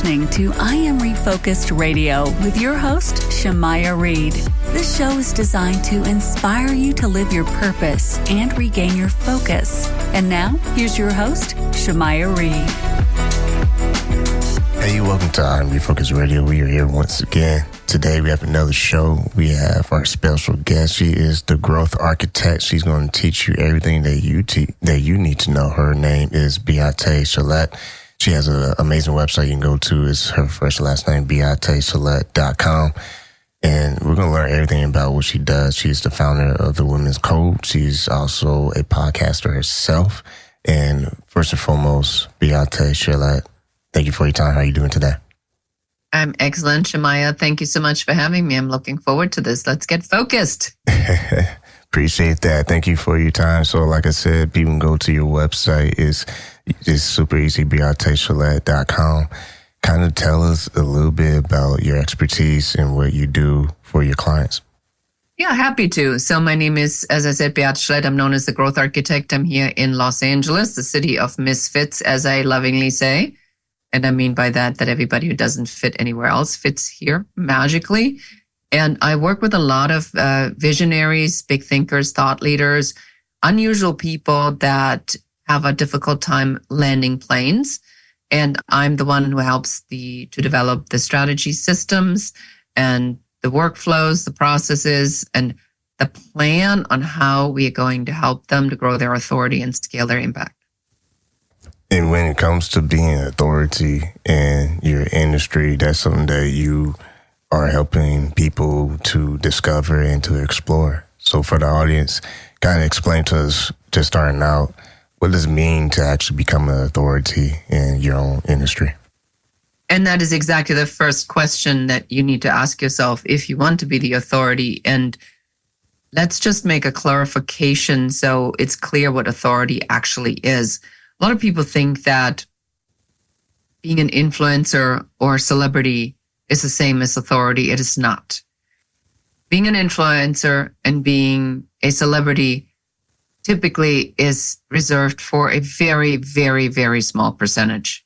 listening to I Am Refocused Radio with your host, Shamaya Reed. This show is designed to inspire you to live your purpose and regain your focus. And now, here's your host, Shamaya Reed. Hey, welcome to I Am Refocused Radio. We are here once again. Today we have another show. We have our special guest. She is the growth architect. She's going to teach you everything that you need to know. Her name is Beate Chelette. She has an amazing website you can go to. It's her first and last name, beatechelette.com. And we're going to learn everything about what she does. She's the founder of the Women's Code. She's also a podcaster herself. And first and foremost, Beate Chelette, thank you for your time. How are you doing today? I'm excellent, Shamaya. Thank you so much for having me. I'm looking forward to this. Let's get focused. Appreciate that. Thank you for your time. So like I said, people can go to your website. It's super easy, beatechelette.com. Kind of tell us a little bit about your expertise and what you do for your clients. Yeah, happy to. So my name is, as I said, Beate Chelette. I'm known as the growth architect. I'm here in Los Angeles, the city of misfits, as I lovingly say. And I mean by that everybody who doesn't fit anywhere else fits here magically. And I work with a lot of visionaries, big thinkers, thought leaders, unusual people that have a difficult time landing planes. And I'm the one who helps to develop the strategy systems and the workflows, the processes, and the plan on how we are going to help them to grow their authority and scale their impact. And when it comes to being an authority in your industry, that's something that you are helping people to discover and to explore. So for the audience, kind of explain to us, just starting out, what does it mean to actually become an authority in your own industry? And that is exactly the first question that you need to ask yourself if you want to be the authority. And let's just make a clarification so it's clear what authority actually is. A lot of people think that being an influencer or celebrity is the same as authority. It is not. Being an influencer and being a celebrity typically is reserved for a very, very, very small percentage.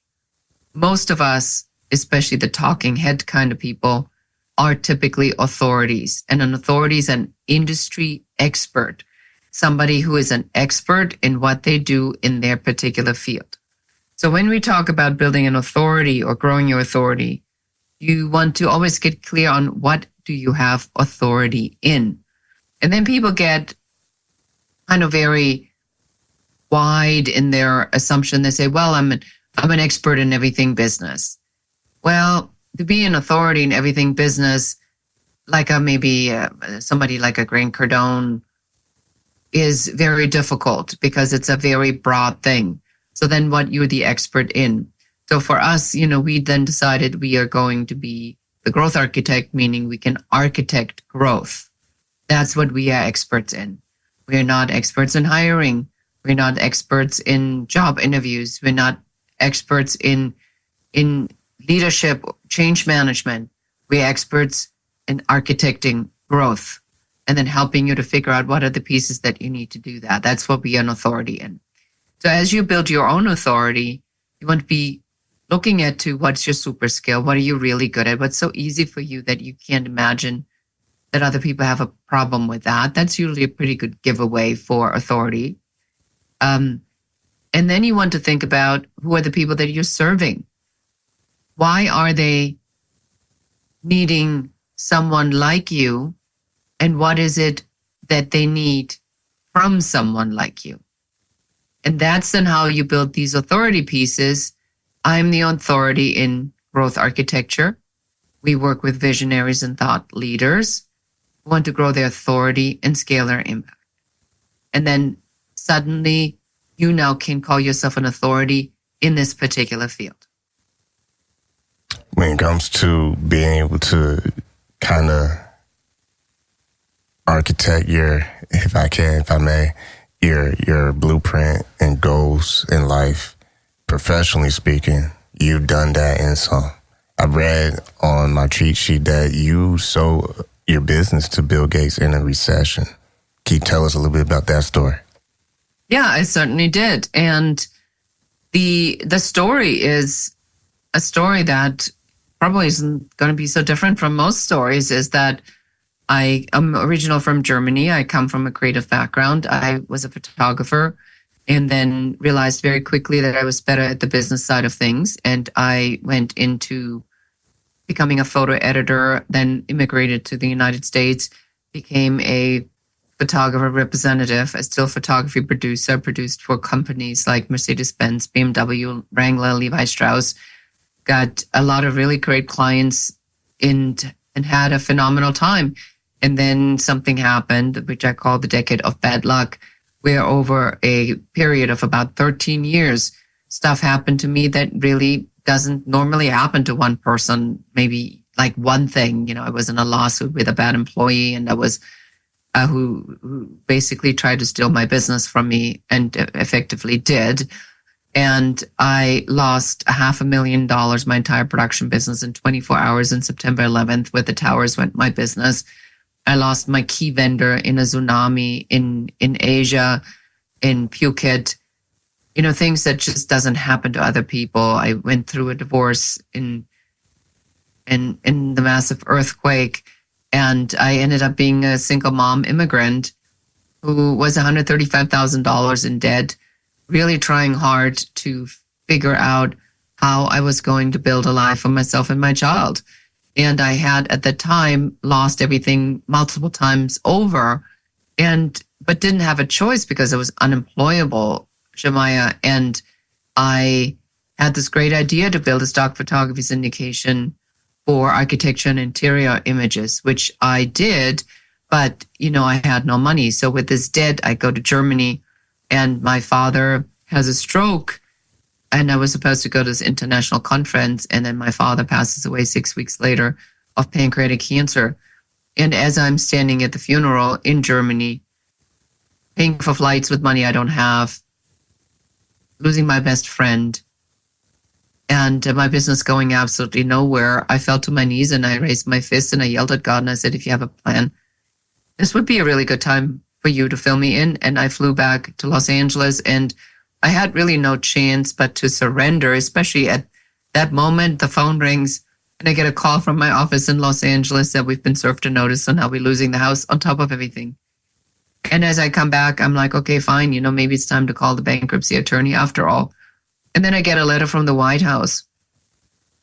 Most of us, especially the talking head kind of people, are typically authorities. And an authority is an industry expert, somebody who is an expert in what they do in their particular field. So when we talk about building an authority or growing your authority, you want to always get clear on what do you have authority in. And then people get kind of very wide in their assumption. They say, well, I'm an expert in everything business. Well, to be an authority in everything business, like somebody like a Grant Cardone, is very difficult because it's a very broad thing. So then what you're the expert in. So for us, we then decided we are going to be the growth architect, meaning we can architect growth. That's what we are experts in. We're not experts in hiring. We're not experts in job interviews. We're not experts in leadership, change management. We're experts in architecting growth and then helping you to figure out what are the pieces that you need to do that. That's what we are an authority in. So as you build your own authority, you want to be looking at what's your super skill? What are you really good at? What's so easy for you that you can't imagine that other people have a problem with that? That's usually a pretty good giveaway for authority. And then you want to think about who are the people that you're serving? Why are they needing someone like you? And what is it that they need from someone like you? And that's then how you build these authority pieces. I'm the authority in growth architecture. We work with visionaries and thought leaders who want to grow their authority and scale their impact. And then suddenly you now can call yourself an authority in this particular field. When it comes to being able to kind of architect if I may, your blueprint and goals in life, professionally speaking, you've done that and some. I read on my cheat sheet that you sold your business to Bill Gates in a recession. Can you tell us a little bit about that story? Yeah, I certainly did. And the story is a story that probably isn't going to be so different from most stories is that I am original from Germany. I come from a creative background. I was a photographer and then realized very quickly that I was better at the business side of things. And I went into becoming a photo editor, then immigrated to the United States, became a photographer representative, a still photography producer, produced for companies like Mercedes-Benz, BMW, Wrangler, Levi Strauss, got a lot of really great clients and had a phenomenal time. And then something happened, which I call the decade of bad luck, where over a period of about 13 years, stuff happened to me that really doesn't normally happen to one person. Maybe like one thing, I was in a lawsuit with a bad employee, and I was who basically tried to steal my business from me and effectively did. And I lost $500,000, my entire production business, in 24 hours on September 11th, where the towers went my business. I lost my key vendor in a tsunami in Asia, in Phuket. Things that just doesn't happen to other people. I went through a divorce in the massive earthquake, and I ended up being a single mom immigrant who was $135,000 in debt, really trying hard to figure out how I was going to build a life for myself and my child. And I had at the time lost everything multiple times over, but didn't have a choice because I was unemployable, Shemaya. And I had this great idea to build a stock photography syndication for architecture and interior images, which I did, but I had no money. So with this debt, I go to Germany, and my father has a stroke, and I was supposed to go to this international conference, and then my father passes away 6 weeks later of pancreatic cancer. And as I'm standing at the funeral in Germany, paying for flights with money I don't have, losing my best friend, and my business going absolutely nowhere, I fell to my knees and I raised my fist and I yelled at God and I said, if you have a plan, this would be a really good time for you to fill me in. And I flew back to Los Angeles, and I had really no chance but to surrender, especially at that moment. The phone rings and I get a call from my office in Los Angeles that we've been served a notice on how we're losing the house on top of everything. And as I come back, I'm like, okay, fine. Maybe it's time to call the bankruptcy attorney after all. And then I get a letter from the White House.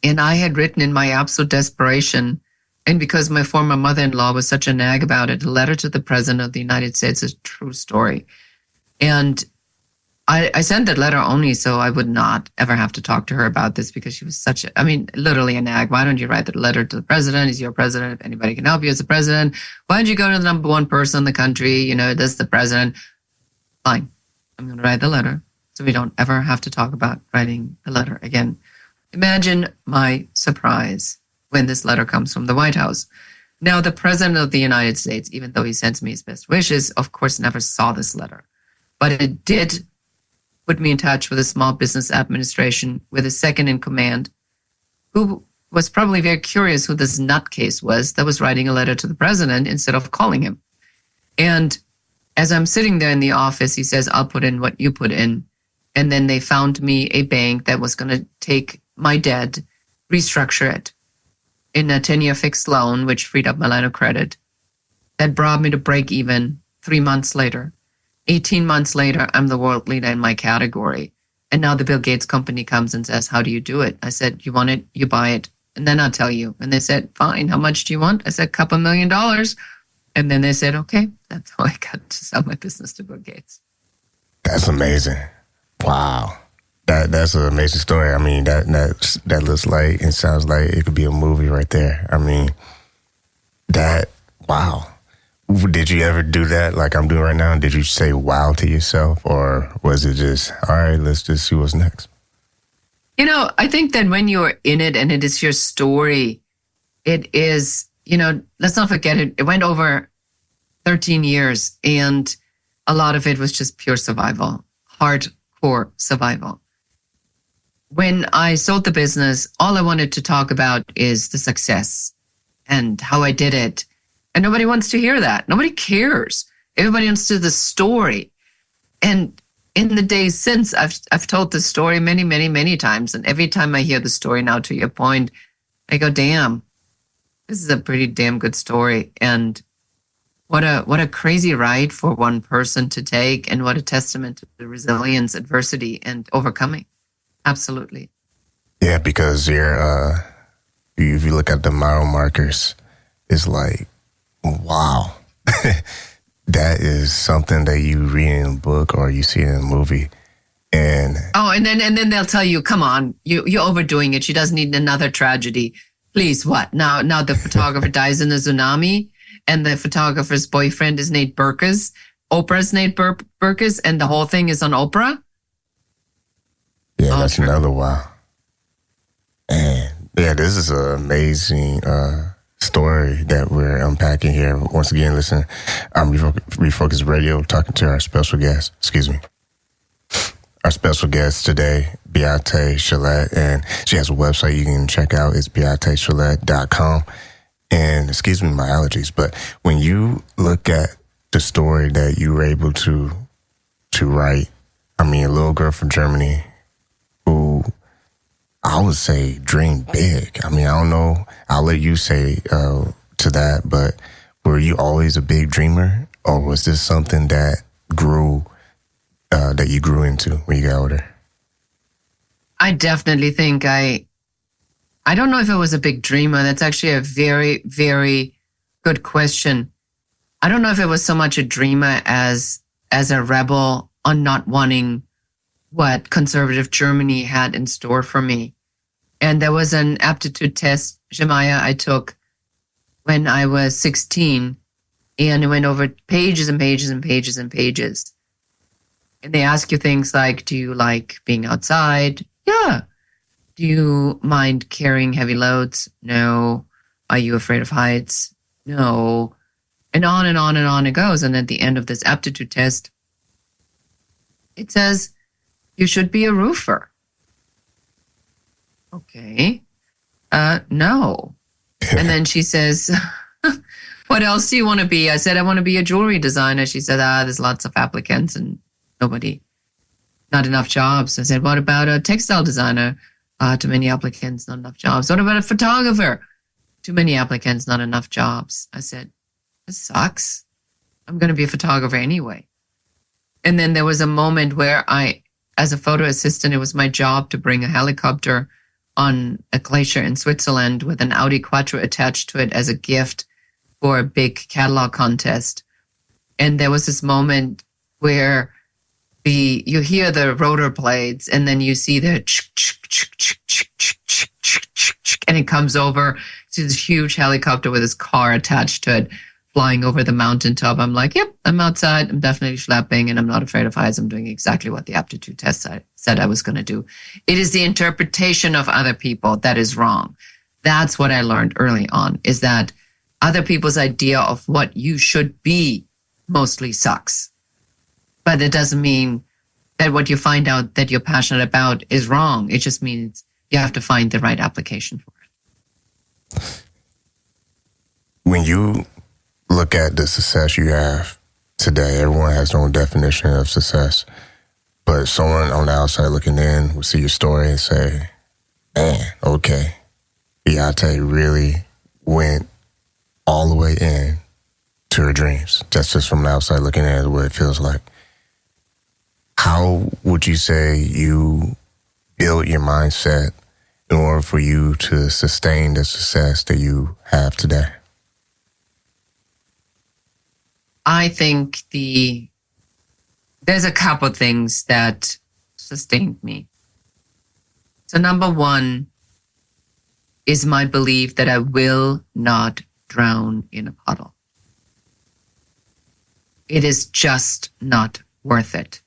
And I had written in my absolute desperation, and because my former mother-in-law was such a nag about it, a letter to the President of the United States, a true story. And I sent that letter only so I would not ever have to talk to her about this, because she was literally a nag. Why don't you write the letter to the president? He's your president. If anybody can help you as the president, why don't you go to the number one person in the country? That's the president. Fine. I'm going to write the letter so we don't ever have to talk about writing the letter again. Imagine my surprise when this letter comes from the White House. Now, the President of the United States, even though he sends me his best wishes, of course, never saw this letter. But it did put me in touch with a small business administration with a second in command, who was probably very curious who this nutcase was that was writing a letter to the president instead of calling him. And as I'm sitting there in the office, he says, I'll put in what you put in. And then they found me a bank that was going to take my debt, restructure it in a 10-year fixed loan, which freed up my line of credit. That brought me to break even 3 months later. 18 months later, I'm the world leader in my category. And now the Bill Gates company comes and says, how do you do it? I said, you want it, you buy it, and then I'll tell you. And they said, fine, how much do you want? I said, $2 million. And then they said, okay, that's how I got to sell my business to Bill Gates. That's amazing. Wow. That's an amazing story. I mean, that looks like, it sounds like it could be a movie right there. I mean, wow. Did you ever do that like I'm doing right now? Did you say wow to yourself, or was it just, all right, let's just see what's next? I think that when you're in it and it is your story, it is, let's not forget it. It went over 13 years, and a lot of it was just pure survival, hardcore survival. When I sold the business, all I wanted to talk about is the success and how I did it. And nobody wants to hear that. Nobody cares. Everybody wants to the story. And in the days since, I've told this story many, many, many times. And every time I hear the story now, to your point, I go, damn, this is a pretty damn good story. And what a crazy ride for one person to take, and what a testament to the resilience, adversity, and overcoming. Absolutely. Yeah, because if you look at the mile markers, it's like, wow. That is something that you read in a book or you see in a movie. And then they'll tell you, come on, you're overdoing it. She doesn't need another tragedy. Please, what? Now the photographer dies in a tsunami, and the photographer's boyfriend is Nate Berkus. Oprah's Nate Berkus, and the whole thing is on Oprah? Yeah, that's another wow. And yeah, this is an amazing story that we're unpacking here. Once again, listen, I'm Refocused Radio, talking to our special guest. Our special guest today, Beate Chelette, and she has a website you can check out. It's beatechelette.com. And excuse me, my allergies, but when you look at the story that you were able to write, I mean, a little girl from Germany who I would say dream big. I mean, I don't know. I'll let you say to that, but were you always a big dreamer, or was this something that you grew into when you got older? I definitely think I don't know if I was a big dreamer. That's actually a very, very good question. I don't know if it was so much a dreamer as a rebel on not wanting what conservative Germany had in store for me. And there was an aptitude test, Shemaya, I took when I was 16, and it went over pages and pages and pages and pages. And they ask you things like, do you like being outside? Yeah. Do you mind carrying heavy loads? No. Are you afraid of heights? No. And on and on and on it goes. And at the end of this aptitude test, it says, you should be a roofer. Okay. No. And then she says, what else do you want to be? I said, I want to be a jewelry designer. She said, there's lots of applicants and not enough jobs. I said, what about a textile designer? Too many applicants, not enough jobs. What about a photographer? Too many applicants, not enough jobs. I said, this sucks. I'm going to be a photographer anyway. And then there was a moment where as a photo assistant, it was my job to bring a helicopter on a glacier in Switzerland with an Audi Quattro attached to it as a gift for a big catalog contest. And there was this moment where you hear the rotor blades, and then you see the and it comes over to this huge helicopter with his car attached to it, flying over the mountaintop. I'm like, yep, I'm outside. I'm definitely schlepping, and I'm not afraid of heights. I'm doing exactly what the aptitude test said I was going to do. It is the interpretation of other people that is wrong. That's what I learned early on, is that other people's idea of what you should be mostly sucks. But it doesn't mean that what you find out that you're passionate about is wrong. It just means you have to find the right application for it. When you look at the success you have today, everyone has their own definition of success. But someone on the outside looking in will see your story and say, man, okay, Beate really went all the way in to her dreams. That's just from the outside looking in is what it feels like. How would you say you built your mindset in order for you to sustain the success that you have today? I think there's a couple things that sustained me. So number one is my belief that I will not drown in a puddle. It is just not worth it.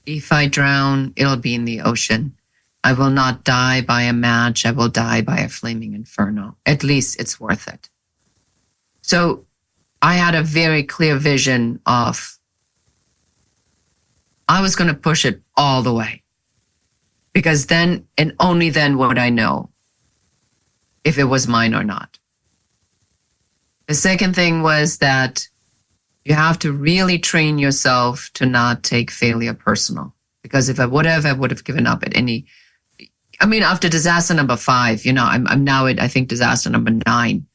If I drown, it'll be in the ocean. I will not die by a match. I will die by a flaming inferno. At least it's worth it. So I had a very clear vision of I was going to push it all the way, because then and only then would I know if it was mine or not. The second thing was that You have to really train yourself to not take failure personal. Because if I would have given up at any. I mean, after disaster number 5, I'm now at, I think, disaster number 9.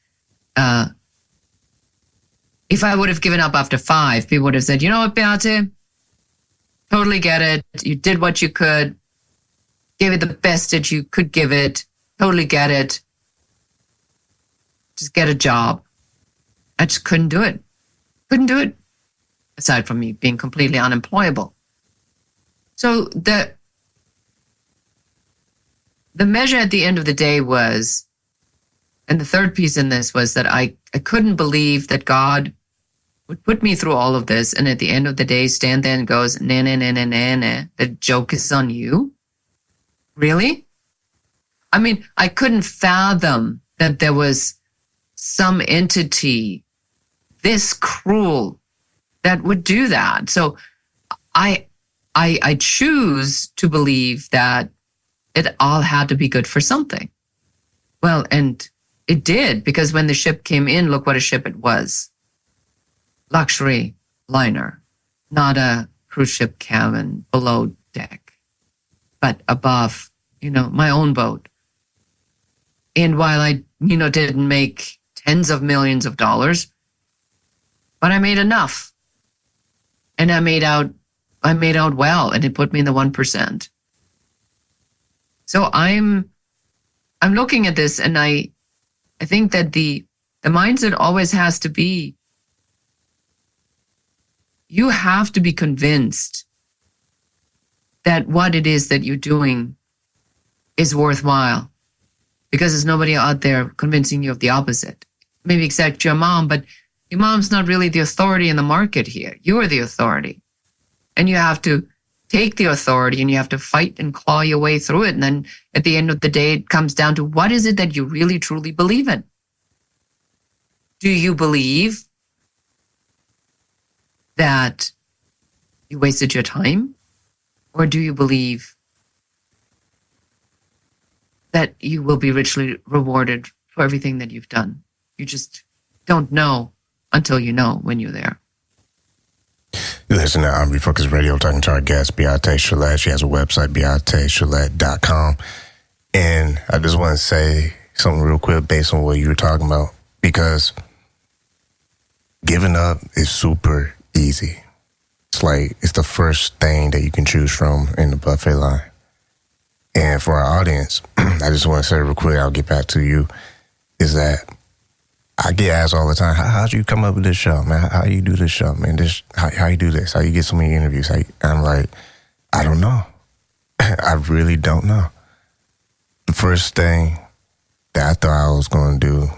If I would have given up after 5, people would have said, you know what, Beate? Totally get it. You did what you could. Gave it the best that you could give it. Totally get it. Just get a job. I just couldn't do it. Couldn't do it. Aside from me being completely unemployable. So the measure at the end of the day was, and the third piece in this was that I couldn't believe that God would put me through all of this, and at the end of the day stand there and goes, nah, the joke is on you? Really? I mean, I couldn't fathom that there was some entity this cruel that would do that. So I choose to believe that it all had to be good for something. Well, and it did, because when the ship came in, look what a ship it was. Luxury liner, not a cruise ship cabin below deck, but above, my own boat. And while I, didn't make tens of millions of dollars, but I made enough. And I made out well, and it put me in the 1%. So I'm looking at this, and I think that the mindset always has to be, you have to be convinced that what it is that you're doing is worthwhile, because there's nobody out there convincing you of the opposite. Maybe except your mom, but your mom's not really the authority in the market here. You are the authority. And you have to take the authority, and you have to fight and claw your way through it. And then at the end of the day, it comes down to, what is it that you really truly believe in? Do you believe that you wasted your time? Or do you believe that you will be richly rewarded for everything that you've done? You just don't know until you know when you're there. You listen to I Am Refocused Radio, talking to our guest, Beate Chelette. She has a website, beatechelette.com. And I just want to say something real quick based on what you were talking about, because giving up is super easy. It's the first thing that you can choose from in the buffet line. And for our audience, I just want to say real quick, I'll get back to you, is that I get asked all the time, how'd you come up with this show, man? How you do this show, man? How you do this? How you get so many interviews? I'm like, I don't know. I really don't know. The first thing that I thought I was going to do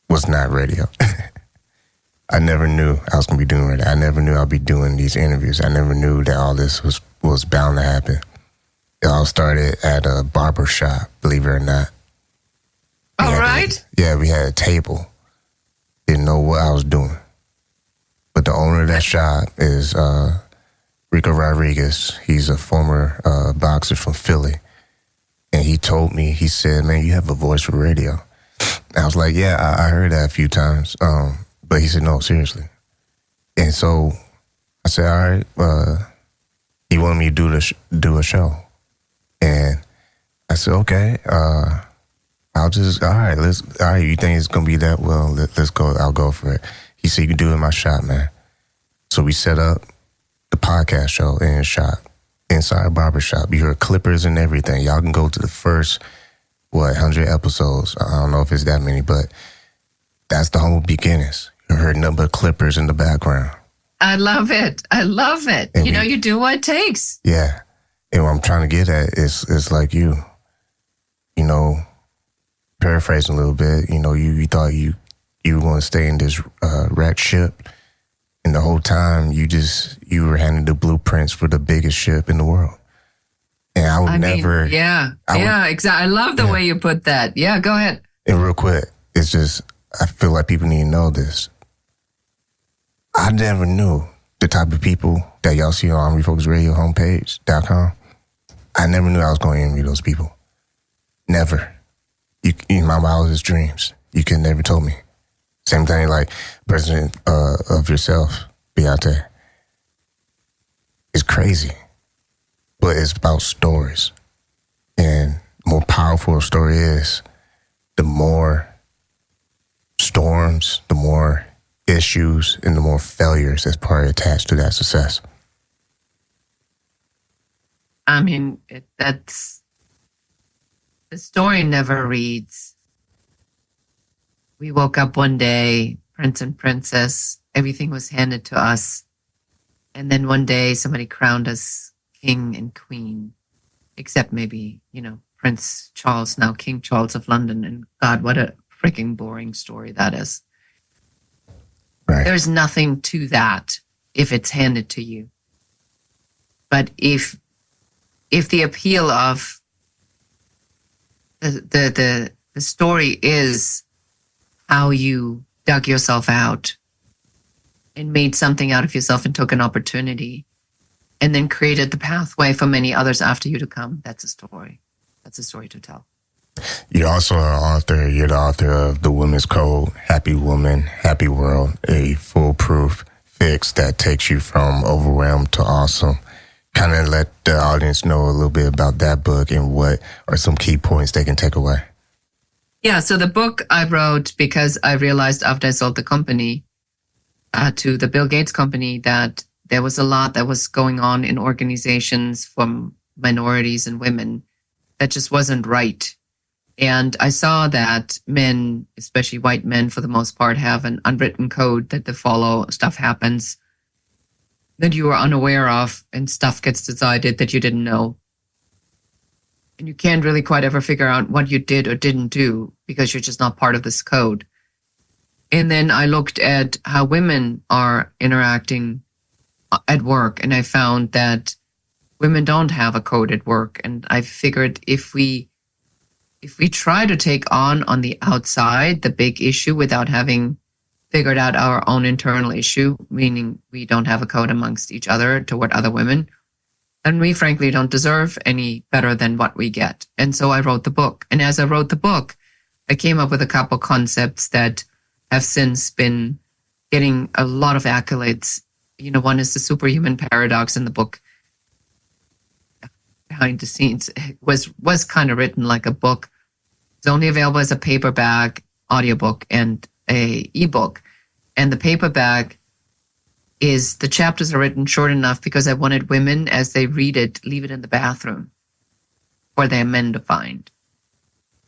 was not radio. I never knew I was going to be doing radio. I never knew I'd be doing these interviews. I never knew that all this was bound to happen. It all started at a barber shop, believe it or not. All right. We had a table. Didn't know what I was doing. But the owner of that shop is Rico Rodriguez. He's a former boxer from Philly. And he told me, he said, man, you have a voice for radio. I was like, yeah, I heard that a few times. But he said, no, seriously. And so I said, all right, he wanted me to do a show. And I said, okay, I'll just, all right, you think it's going to be that? Well, let's go, I'll go for it. He said, you can do it in my shop, man. So we set up the podcast show in his shop, inside a barber shop. You heard clippers and everything. Y'all can go to the first, 100 episodes. I don't know if it's that many, but that's the humble beginnings. You heard nothing but clippers in the background. I love it. And you do what it takes. Yeah. And what I'm trying to get at is like you paraphrasing a little bit, you thought you were going to stay in this wrecked ship, and the whole time you were handing the blueprints for the biggest ship in the world. And I would never. Exactly. I love the way you put that. Yeah, go ahead. And real quick, it's just, I feel like people need to know this. I never knew the type of people that y'all see on Refocused Radio homepage.com. I never knew I was going to interview those people. Never. In my wildest dreams, you could never told me. Same thing like president of yourself. Beate, is crazy. But it's about stories. And the more powerful a story is, the more storms, the more issues, and the more failures that's probably attached to that success. I mean, that's the story never reads. We woke up one day, prince and princess, everything was handed to us. And then one day somebody crowned us king and queen, except maybe, Prince Charles, now King Charles of London. And God, what a freaking boring story that is. Right. There's nothing to that if it's handed to you. But if the appeal of the story is how you dug yourself out and made something out of yourself and took an opportunity and then created the pathway for many others after you to come, that's a story. That's a story to tell. You're also an author. You're the author of The Women's Code, Happy Woman, Happy World, a foolproof fix that takes you from overwhelmed to awesome. Kind of let the audience know a little bit about that book and what are some key points they can take away. Yeah, so the book I wrote because I realized after I sold the company to the Bill Gates company that there was a lot that was going on in organizations from minorities and women that just wasn't right. And I saw that men, especially white men for the most part, have an unwritten code that they follow. Stuff happens that you are unaware of, and stuff gets decided that you didn't know. And you can't really quite ever figure out what you did or didn't do because you're just not part of this code. And then I looked at how women are interacting at work, and I found that women don't have a code at work. And I figured if we try to take on the outside the big issue without having figured out our own internal issue, meaning we don't have a code amongst each other toward other women, then we frankly don't deserve any better than what we get. And so I wrote the book. And as I wrote the book, I came up with a couple concepts that have since been getting a lot of accolades. One is the superhuman paradox in the book. Behind the scenes, it was kind of written like a book. It's only available as a paperback, audiobook, and a ebook. And the paperback is, the chapters are written short enough because I wanted women, as they read it, leave it in the bathroom for their men to find.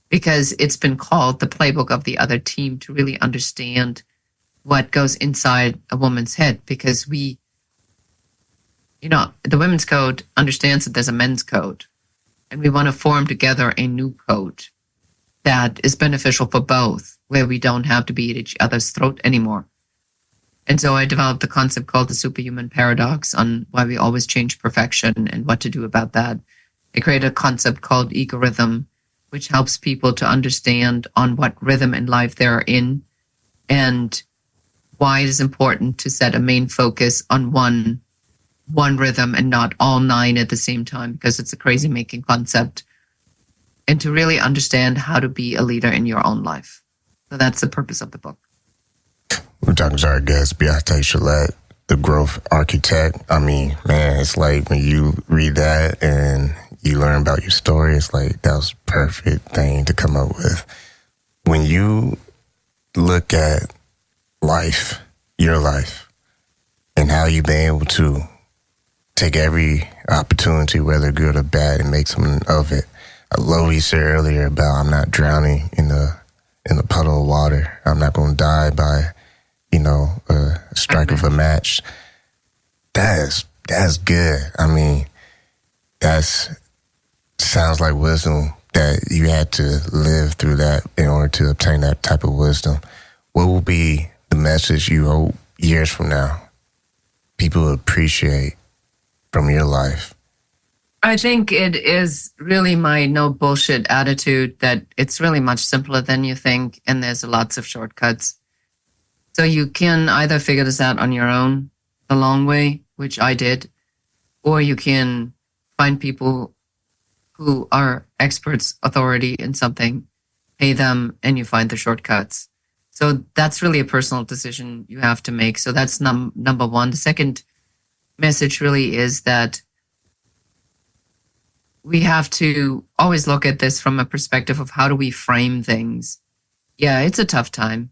Because it's been called the playbook of the other team to really understand what goes inside a woman's head. Because the women's code understands that there's a men's code. And we want to form together a new code that is beneficial for both, where we don't have to be at each other's throat anymore. And so I developed a concept called the superhuman paradox on why we always change perfection and what to do about that. I created a concept called ego rhythm, which helps people to understand on what rhythm in life they're in and why it is important to set a main focus on one rhythm and not all 9 at the same time, because it's a crazy making concept, and to really understand how to be a leader in your own life. So that's the purpose of the book. We're talking to our guest, Beate Chelette, the growth architect. I mean, man, it's like when you read that and you learn about your story, it's like that was a perfect thing to come up with. When you look at life, your life, and how you've been able to take every opportunity, whether good or bad, and make something of it. I love what you said earlier about I'm not drowning in the puddle of water. I'm not going to die by, a strike of a match. That's good. I mean, sounds like wisdom that you had to live through that in order to obtain that type of wisdom. What will be the message you hope years from now people appreciate from your life? I think it is really my no bullshit attitude that it's really much simpler than you think, and there's lots of shortcuts. So you can either figure this out on your own the long way, which I did, or you can find people who are experts, authority in something, pay them, and you find the shortcuts. So that's really a personal decision you have to make. So that's number one. The second message really is that we have to always look at this from a perspective of how do we frame things. Yeah, it's a tough time.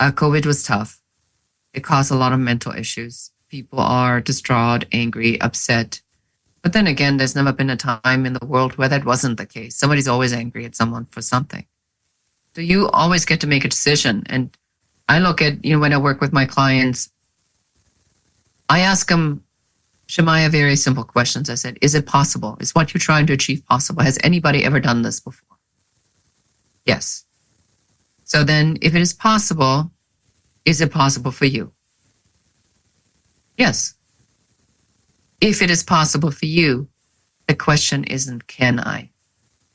COVID was tough. It caused a lot of mental issues. People are distraught, angry, upset. But then again, there's never been a time in the world where that wasn't the case. Somebody's always angry at someone for something. So you always get to make a decision. And I look at, when I work with my clients, I ask them, Shemaya, very simple questions. I said, is it possible? Is what you're trying to achieve possible? Has anybody ever done this before? Yes. So then if it is possible, is it possible for you? Yes. If it is possible for you, the question isn't can I?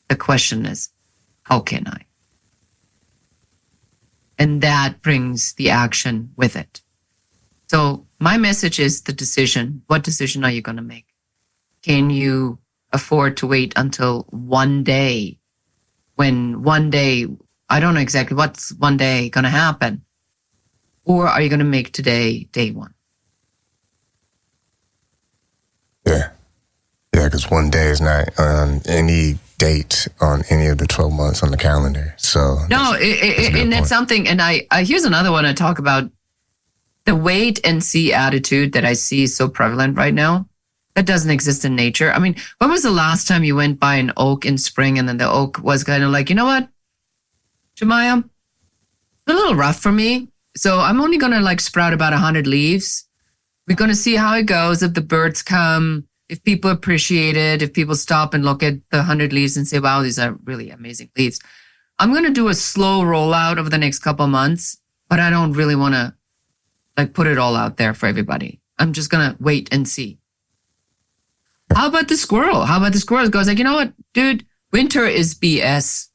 The question is how can I? And that brings the action with it. So my message is the decision. What decision are you going to make? Can you afford to wait until one day when one day, I don't know exactly what's one day going to happen? Or are you going to make today day one? Yeah, because one day is not on any date on any of the 12 months on the calendar. So no, that's something. And I here's another one I talk about. The wait and see attitude that I see is so prevalent right now. That doesn't exist in nature. I mean, when was the last time you went by an oak in spring and then the oak was kind of like, you know what, Shemaya, it's a little rough for me. So I'm only going to sprout about 100 leaves. We're going to see how it goes. If the birds come, if people appreciate it, if people stop and look at the 100 leaves and say, wow, these are really amazing leaves. I'm going to do a slow rollout over the next couple of months, but I don't really want to put it all out there for everybody. I'm just going to wait and see. How about the squirrel? How about the squirrel goes you know what, dude, winter is BS.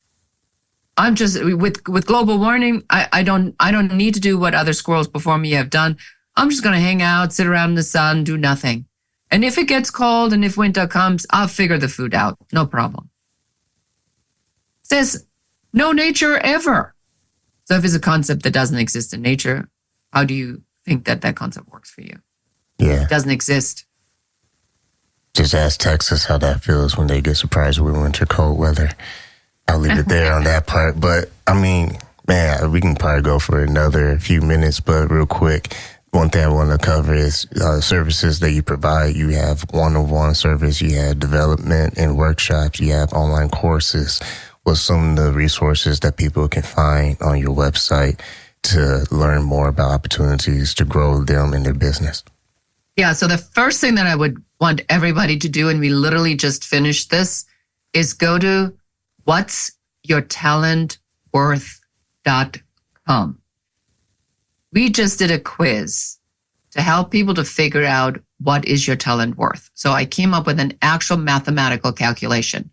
I'm just with global warming. I don't need to do what other squirrels before me have done. I'm just going to hang out, sit around in the sun, do nothing. And if it gets cold and if winter comes, I'll figure the food out. No problem. It says no nature ever. So if it's a concept that doesn't exist in nature, how do you think that concept works for you? Yeah. It doesn't exist. Just ask Texas how that feels when they get surprised with winter cold weather. I'll leave it there on that part. But I mean, man, we can probably go for another few minutes, but real quick, one thing I want to cover is services that you provide. You have one-on-one service, you have development and workshops, you have online courses. What's some of the resources that people can find on your website to learn more about opportunities to grow them in their business? Yeah, so the first thing that I would want everybody to do, and we literally just finished this, is go to whatsyourtalentworth.com. We just did a quiz to help people to figure out what is your talent worth. So I came up with an actual mathematical calculation.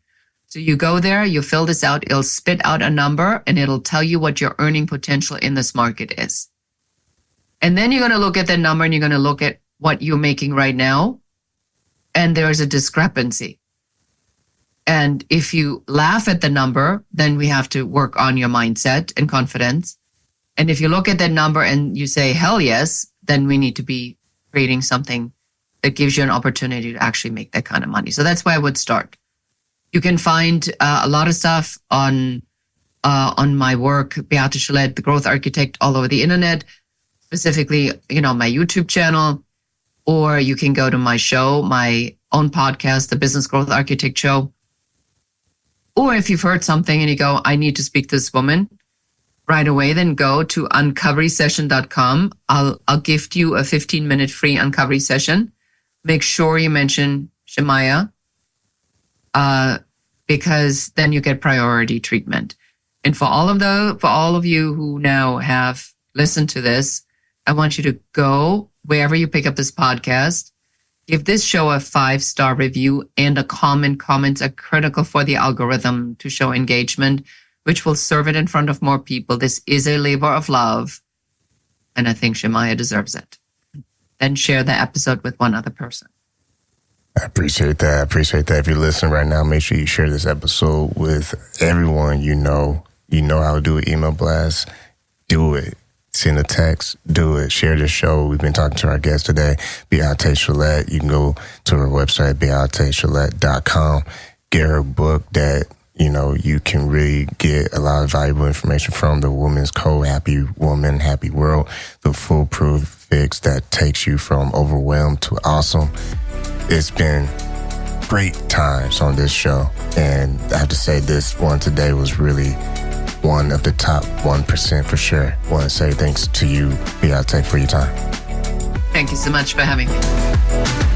So you go there, you fill this out, it'll spit out a number, and it'll tell you what your earning potential in this market is. And then you're going to look at that number and you're going to look at what you're making right now, and there's a discrepancy. And if you laugh at the number, then we have to work on your mindset and confidence. And if you look at that number and you say, hell yes, then we need to be creating something that gives you an opportunity to actually make that kind of money. So that's where I would start. You can find a lot of stuff on my work, Beate Chelette, the Growth Architect, all over the internet, specifically, my YouTube channel, or you can go to my show, my own podcast, the Business Growth Architect Show. Or if you've heard something and you go, I need to speak to this woman right away, then go to uncoverysession.com. I'll gift you a 15-minute free uncovery session. Make sure you mention Shemaya, because then you get priority treatment. And for all of you who now have listened to this, I want you to go wherever you pick up this podcast, give this show a 5-star review and a comment. Comments are critical for the algorithm to show engagement, which will serve it in front of more people. This is a labor of love, and I think Shemaya deserves it. Then share the episode with one other person. I appreciate that. If you're listening right now, make sure you share this episode with everyone you know. You know how to do an email blast. do it. Send a text, do it. Share this show. We've been talking to our guest today, Beate Chelette. You can go to her website, beatechelette.com. Get her book that, you can really get a lot of valuable information from, The Woman's Code, Happy Woman, Happy World, the foolproof fix that takes you from overwhelmed to awesome. It's been great times on this show. And I have to say this one today was really one of the top 1% for sure. I want to say thanks to you, Beate, for your time. Thank you so much for having me.